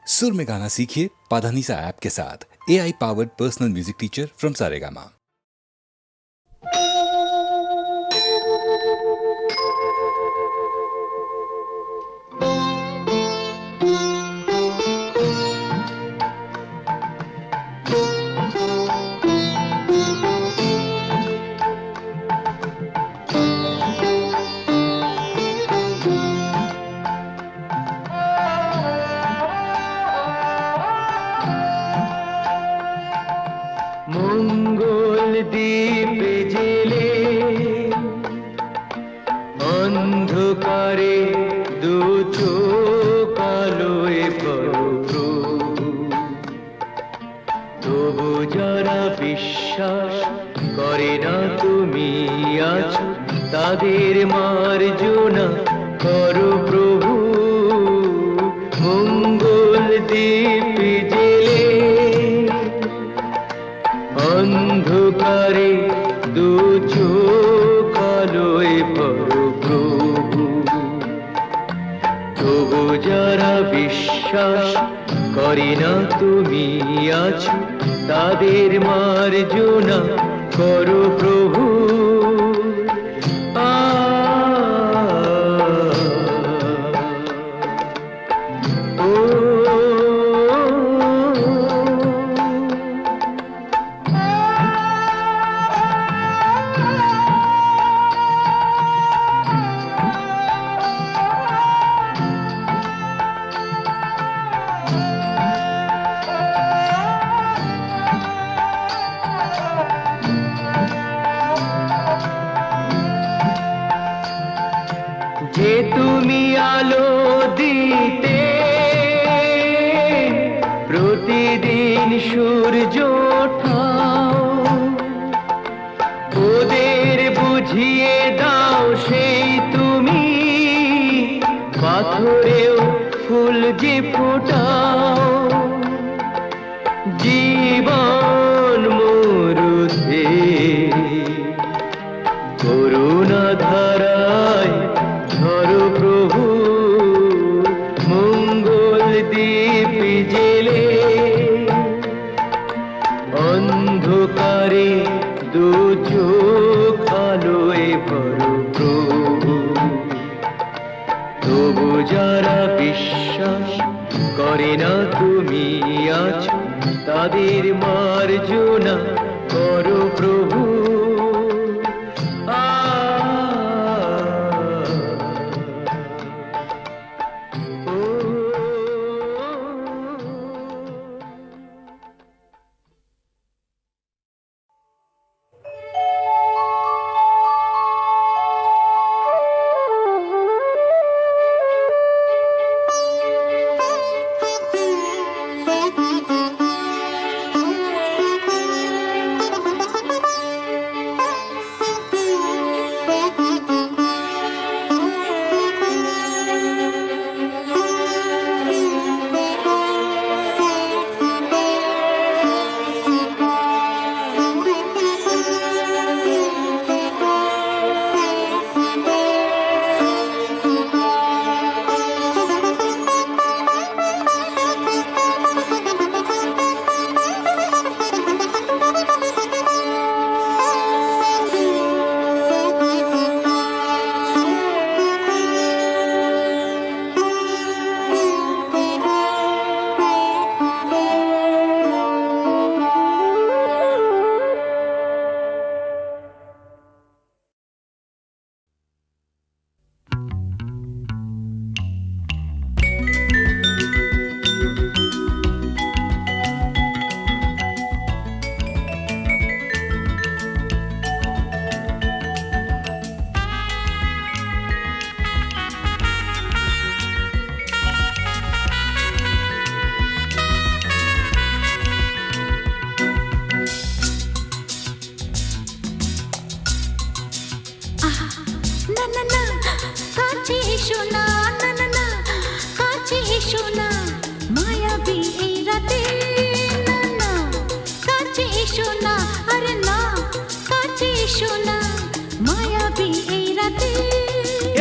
सुर में गाना सीखिए पाधानीसा ऐप के साथ। AI powered personal music teacher from Saregama. মঙ্গল দ্বীপে জেলে অন্ধকারে দু চোখ আলোয় প্রভু, তবু যারা বিশ্বাস করে না তুমি আছো, তাদের মার্জনা করো প্রভু। মঙ্গল দ্বীপে জেলে অন্ধকারে দু চোখ আলোয় প্রভু, তবু যারা বিশ্বাস করে না তুমি আছো, তাদের মার্জনা করো প্রভু। যে তুমি আলো দিতে প্রতিদিন সূর্য ওঠাও, ওদের বুঝিয়ে দাও সেই তুমি পাথরেও ফুল যে ফোটাও। জীবন মরুতে করুণা ধারায় ধরো প্রভু। মঙ্গল দ্বীপ জেলে অন্ধকারে দু চোখ আলোয় ভরো প্রভু, তবু যারা বিশ্বাস করে না তুমি আছো, তাদের মার্জনা করো প্রভু।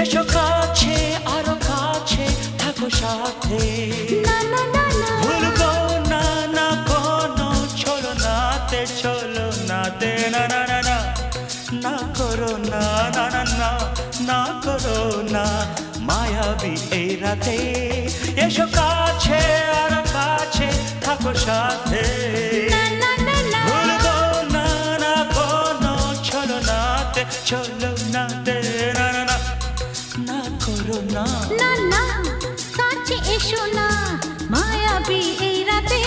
এসো কাছে আরো কাছে থাকো সাথে না না না না রাতে এসো কাছে আর কাছে থাকো সাথে ভুলবো না না কোনো ছলনাতে ছলনাতে না না না না করো না না না কাছে এসো না মায়াবী এই রাতে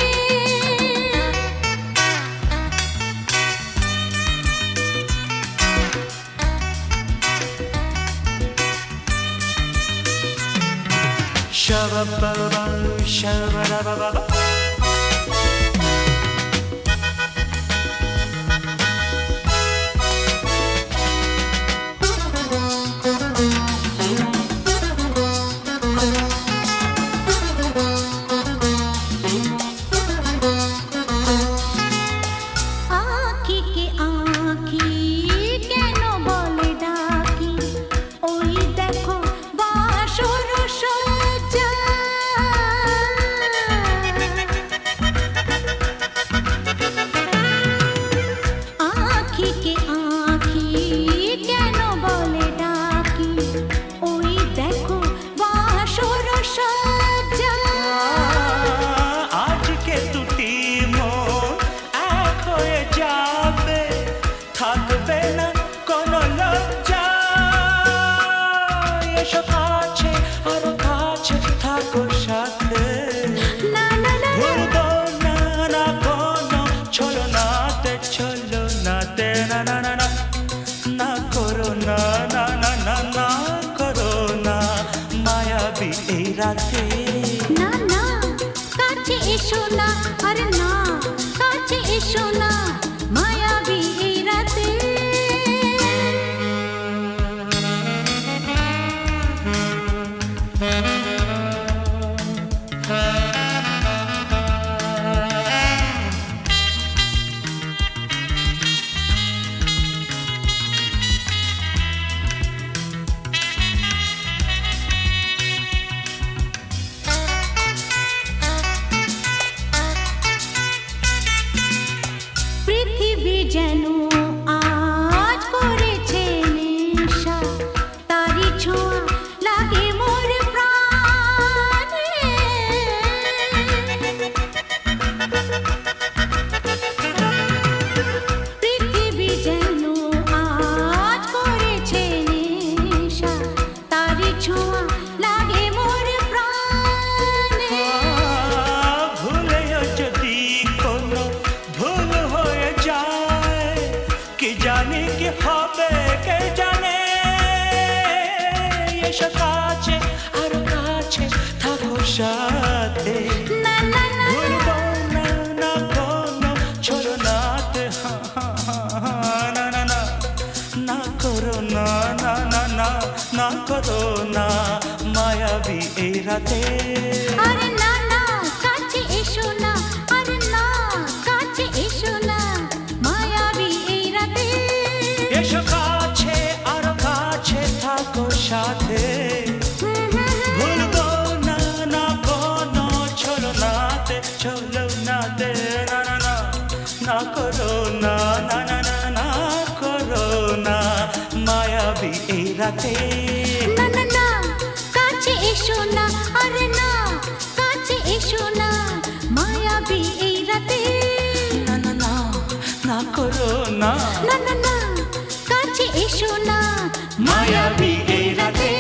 Shabba-ba-ba, shabba-da-ba-ba-ba. আঁখি কে আঁখি কেন বলে ডাকি ওই দেখো বাসর সজ্জা আঁখি কে আঁখি কেন বলে ডাকি ওই দেখো বাসর সজ্জা আজকে দুটি মন এক হয়ে যাবে থাকবে না কোনো লজ্জা এসো কাছে আরো কাছে থাকো সাথে না না না ভুলবো না না কোনো ছলনাতে ছলনাতে না না না না না করো না না না না না করো না মায়াবী এই রাতে না না কাছে এসো না আরে না কাছে এসো না মায়াবী এই রাতে পৃথিবী যেন আজ করেছে নেশা তারি ছোঁয়া লাগে মোর প্রাণে পৃথিবী যেন আজ করেছে নেশা তারি ছোঁয়া লাগে মোর প্রাণে ভুলেও যদি কোনো ভুল হয়ে যায় কি জানি কি হবে কে জানে এসো কাছে আর কাছে থাকো সাথে না না না ভুলবো না না কোনো ছলনাতে না না না না করো না না না না না করো না মায়াবী এই রাতে আরে না না কাছে এসো না আরে না কাছে এসো না মায়াবী এই রাতে এসো কাছে আর কাছে থাকো সাথে ভুলবো না না কোনো ছলনাতে ছলনাতে না না না না করো না না না না না করো না মায়াবী এই রাতে না না না কাছে এসো না আরে না কাছে এসো না মায়াবী এই রাতে না না না না করো না না না না কাছে এসো না মায়াবী এই রাতে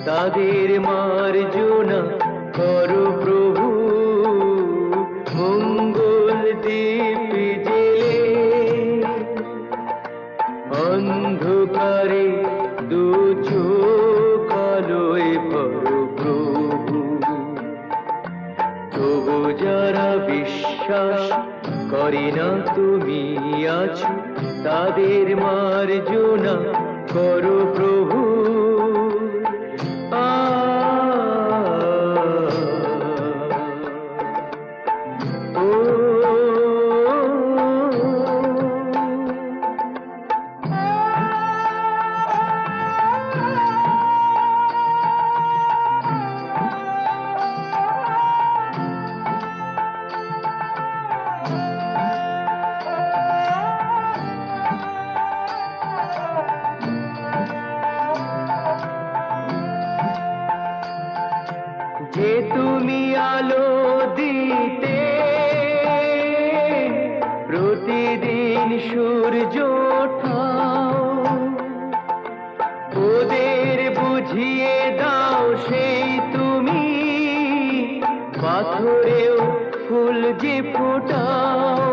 তাদের মার্জনা করো প্রভু, মঙ্গল দ্বীপ জেলে অন্ধকারে দু চোখ আলোয় ভরো প্রভু। তবু যারা বিশ্বাস করে না তুমি আছো, তাদের মার্জনা করো প্রভু। যে তুমি আলো দিতে প্রতিদিন সূর্য ওঠাও, ওদের বুঝিয়ে দাও সেই তুমি পাথরেও ফুল যে ফোটাও।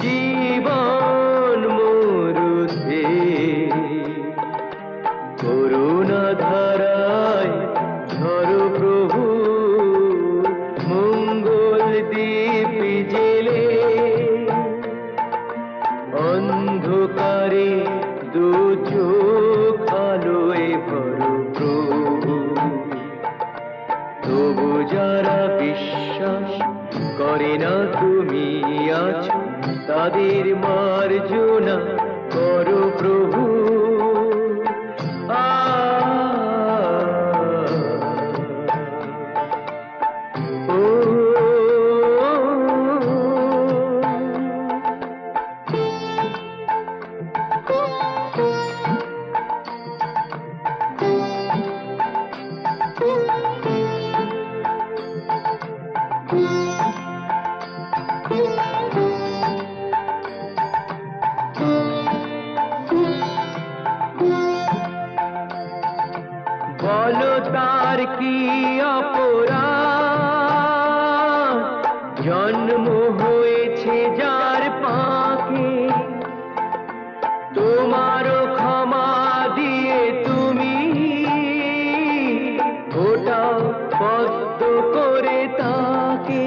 জীবন মরুতে করুণা ধারায় ধরো প্রভু, মঙ্গল দ্বীপ জেলে অন্ধকারে দু চোখ আলোয় ভরো প্রভু। তবু যারা বিশ্বাস করে না তুমি আছো, তাদের মার্জনা করো প্রভু। বলো তার কি অপরাধ, জন্ম হয়েছে যার পাকে, তোমারও ক্ষমা দিয়ে তুমি ওটাও পদ্ম করে তাকে।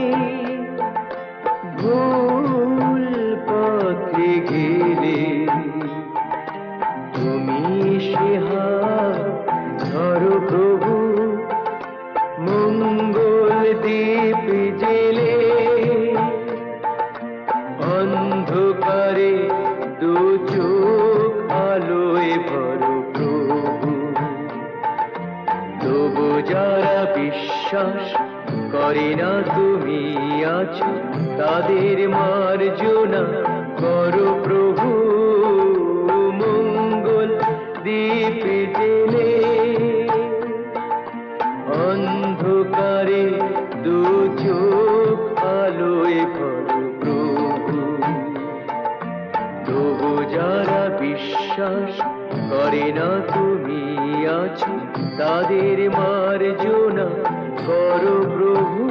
ভুল পথে গেলে তুমি সে হাত ধরো প্রভু, মঙ্গল দ্বীপ জেলে অন্ধকারে দু চোখ আলোয় ভরো প্রভু। তবু যারা বিশ্বাস করে না তুমি আছো, তাদের মার্জনা করো প্রভু, মঙ্গল দ্বীপ জেলে অন্ধকারে দু চোখ আলোয় ভরো প্রভু। তবু যারা বিশ্বাস করে না তুমি আছো, তাদের মার্জনা করো প্রভু।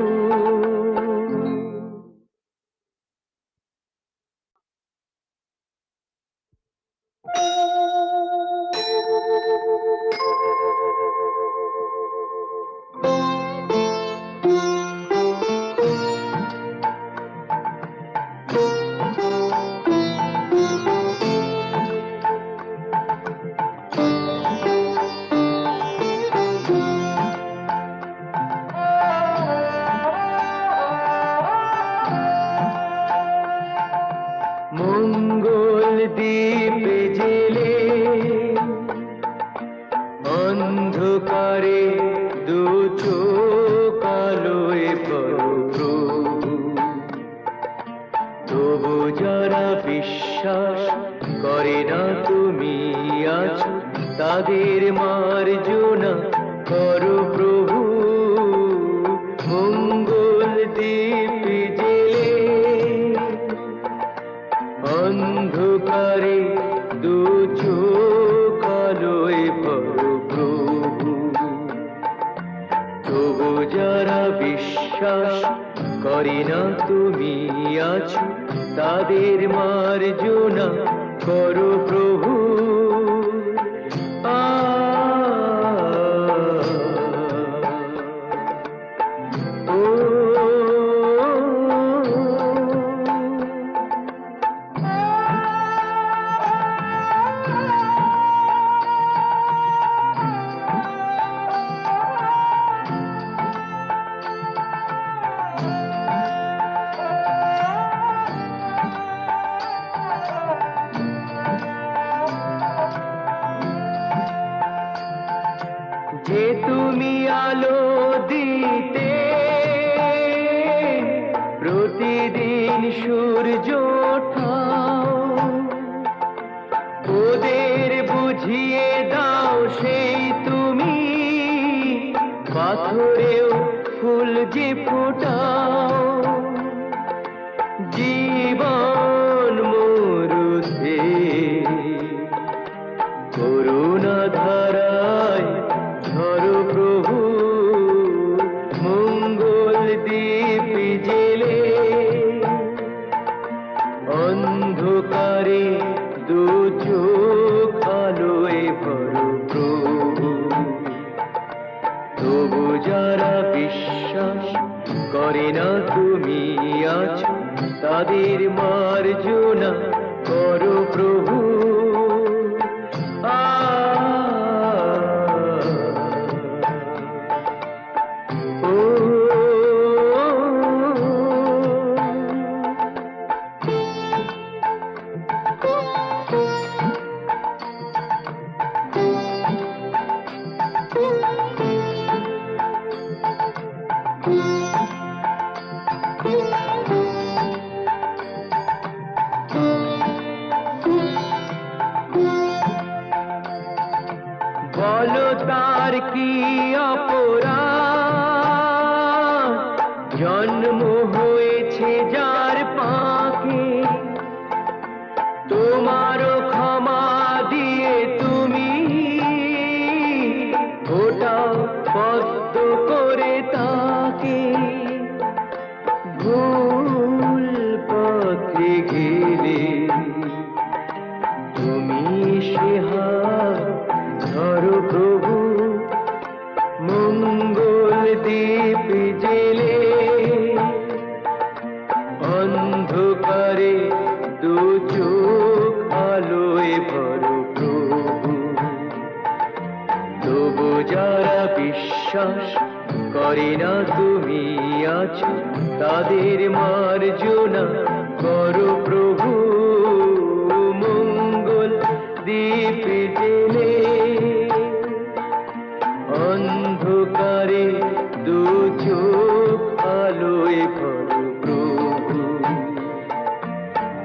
মঙ্গল দ্বীপ জেলে অন্ধকারে দু চোখ আলোয় ভরো প্রভু। তবু যারা বিশ্বাস করে না তুমি আছো, তাদের মার্জনা করো প্রভু, মঙ্গল দ্বীপ জেলে অন্ধকারে দু চোখ আলোয় ভরো প্রভু। বিশ্বাস করে না তুমি আছো, তাদের মার্জনা করো প্রভু। যে তুমি আলো দিতে প্রতিদিন সূর্য ওঠাও, ওদের বুঝিয়ে দাও সেই তুমি পাথরেও ফুল যে ফোটাও। জীবন মরুতে করুণা ধারায় ধরো প্রভু, মঙ্গল দ্বীপ জেলে অন্ধকারে দু চোখ আলোয় ভরো প্রভু। তবু যারা বিশ্বাস করে না তুমি আছো, তাদের মার্জনা করো প্রভু। বলো তার কি অপরাধ, জন্ম হয়েছে যার পাকে, তোমারও ক্ষমা দিয়ে তুমি ওটাও পদ্ম করে তাকে। ভুল পথে গেলে তুমি সে হাত ধরো প্রভু, মঙ্গল দ্বীপ জেলে অন্ধকারে দু চোখ আলোয় ভরো প্রভু। তবু যারা বিশ্বাস করে না তুমি আছো, তাদের মার্জনা করো প্রভু, মঙ্গল দ্বীপ জেলে অন্ধকারে দু চোখ আলোয় ভরো প্রভু।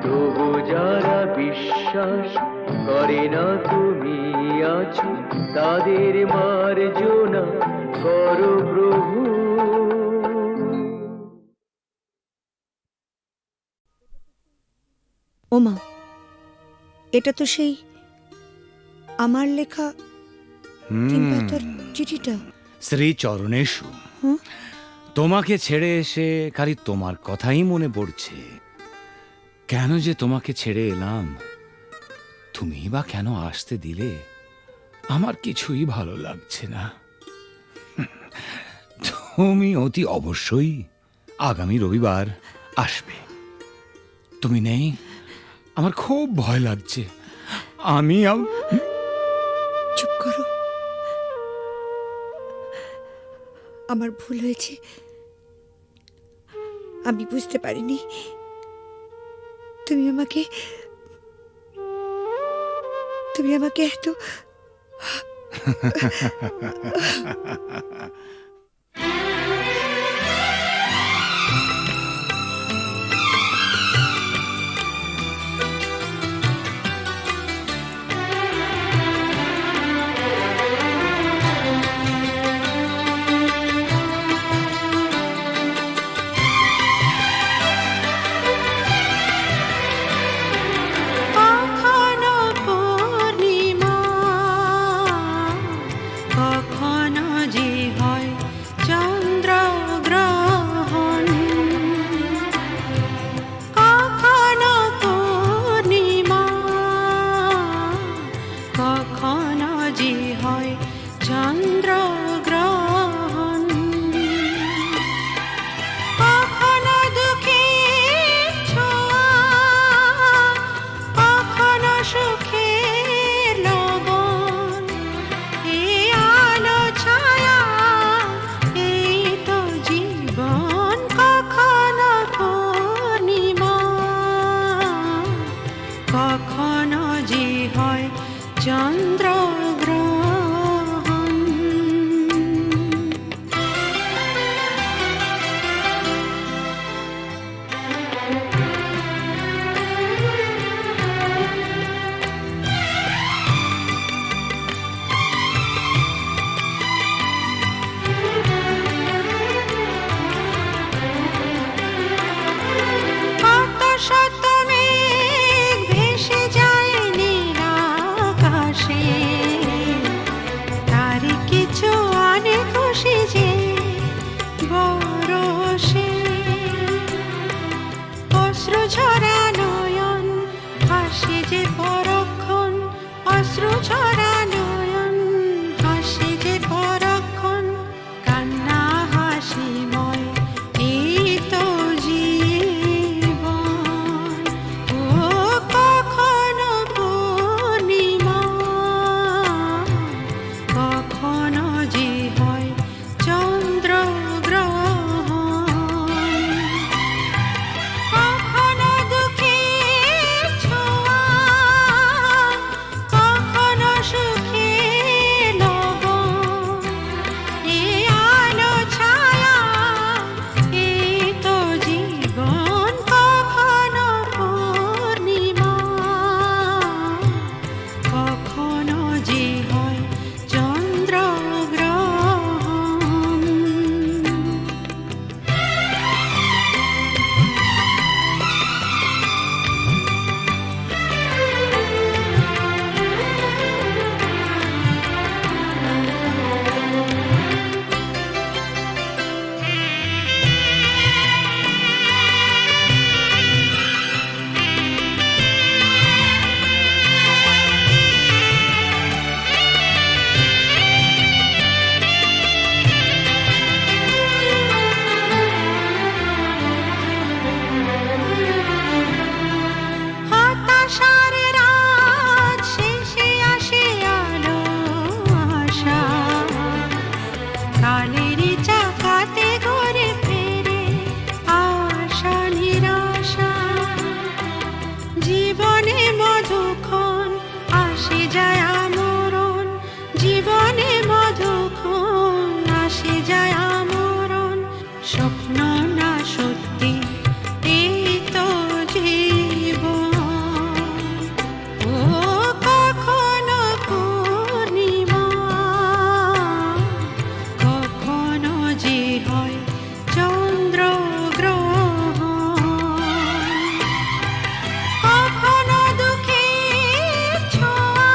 তবু যারা বিশ্বাস করে না তুমি আছো, তাদের মার্জনা করো প্রভু। ওমা, এটা তো সেই আমার লেখা তিন পাতার চিঠিটা। শ্রী চরণেশু, হুম? তোমাকে ছেড়ে এসে খালি তোমার কথাই মনে পড়ছে। কেন যে তোমাকে ছেড়ে এলাম, তুমি বা কেন আসতে দিলে, আমার কিছুই ভালো লাগছে না। তুমি অতি অবশ্যই আগামী রবিবার আসবে। তুমি নেই, আমার খুব ভয় লাগছে। আমি চুপ করো, আমার ভুল হয়েছে। আমি বুঝতে পারিনি তুমি আমাকে এত কখনো যে হয় চন্দ্রগ্রহণ। কত শত মেঘ ভেসে যায় নীল আকাশে, তার কিছু আনে খুশি যে বরষে। অশ্রু ঝরা নয়ন হাসে যে পরক্ষণ, অশ্রু ঝরা নয়ন হাসে যে পরক্ষণ। কান্না হাসিময় এই তো জীবন। ও কখনো পূর্ণিমা, কখনো যে হয় চন্দ্রগ্রহণ। কখনো দুঃখের ছোঁয়া, কখনো সুখের লবণ। এই আলো ছায়া এই তো জীবন। কখনো পূর্ণিমা, কখনো যে হয় চন্দ্রগ্রহণ। হতাশার রাত শেষে আসে আলো আশা, কালেরই চাকাতে ঘুরে ফেরে আশা নিরাশা। জীবনে মধুক্ষণ আসে যায় আমরণ, জীবনে মধুক্ষণ আসে যায় আমরণ। স্বপ্ন না সত্যি এই তো জীবন। ও কখনো পূর্ণিমা, কখনো যে হয় চন্দ্রগ্রহণ। কখনো দুঃখের ছোঁয়া,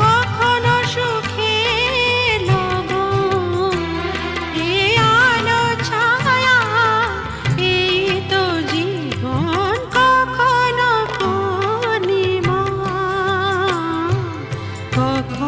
কখনো সুখের লবণ। এই আলো ছায়া এই তো জীবন। কখনো পূর্ণিমা, কখনো